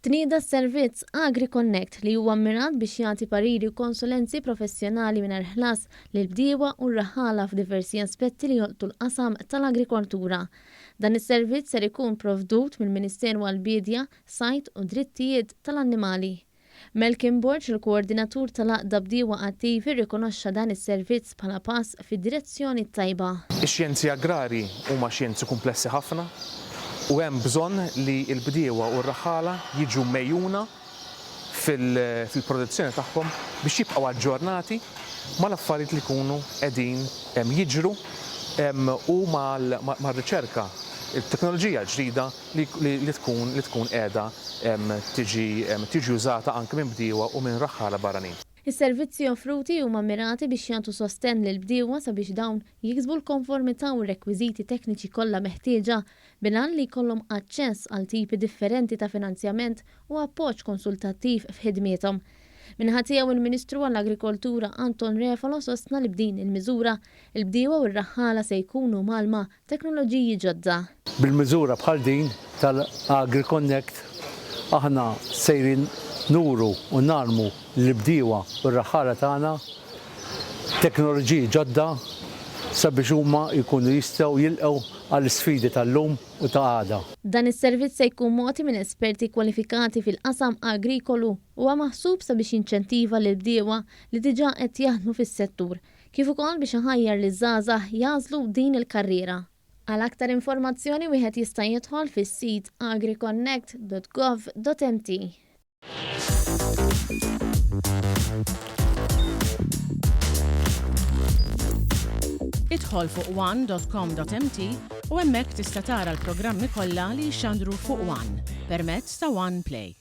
Nieda s-servizz AgriConnect li huwa mmirat biex jagħti pariri u konsulenzi professjonali Mingħajr Ħlas lill-Bdiewa u r-raħħala f'diversi aspetti li jolqtu l-qasam tal-agrikoltura. Dan is-servizz ser ikun provdut mill-Ministeru għall-Biedja, sajt u drittijiet tal-Annimali. Il-Kordinatur tal-Għaqda Bdiewa Attivi rikonoxxa dan is-servizz bħala pass fid-direzzjoni t-tajba. Ix-xjenzi agrari huma xjenzi komplessi ħafna u hemm bżonn li l-bdiewa u r-raħħala jiġu mejjuna fil-produzzjoni tagħhom biex jibqgħu aġġornati mal-affarijiet li jkunu qegħdin jiġru u mar-riċerka, il-teknoloġija ġdida li tkun qiegħda tiġi użata anke minn bdiewa u minn raħħala barranin. Is-servizzi offruti huma mirati biex jagħtu sostenn lil bdiewa sabiex dawn jiksbu l-konformità u r-rekwiżiti tekniċi kollha meħtieġa b'lan li jkollhom aċċess għal tipi differenti ta' finanzjament u appoġġ konsultattiv f'ħidmiethom. Minħa tiegħu il-Ministru għall-Agrikoltura Anton Refalo sostna li b'din il-miżura il-bdiewa u r-raħħala se jkunu malma teknoloġiji ġodda. Bil-miżura bħal din tal-AgriConnect aħna sejrin nuru u narmu l-bdiewa u r-raħħala tagħna teknoloġiji ġodda sabiex huma jkunu jistgħu jilqgħu għall-isfidi tal-lum u ta' għada. Dan is-servizz se jkun mogħti minn esperti kwalifikati fil-qasam agrikolu huwa maħsub sabiex jinċentiva lil bdiewa li diġà qed jaħdmu fis-settur, kif ukoll biex iħajjar liż-żgħażagħ jażlu din il-karriera. Għal aktar informazzjoni wieħed jista' jidħol fis-sit agriconnect.gov.mt. Idħol fuq one.com.mt u hemmhekk tista' tara l-programmi kollha li jxandru fuq One permezz ta' One Play.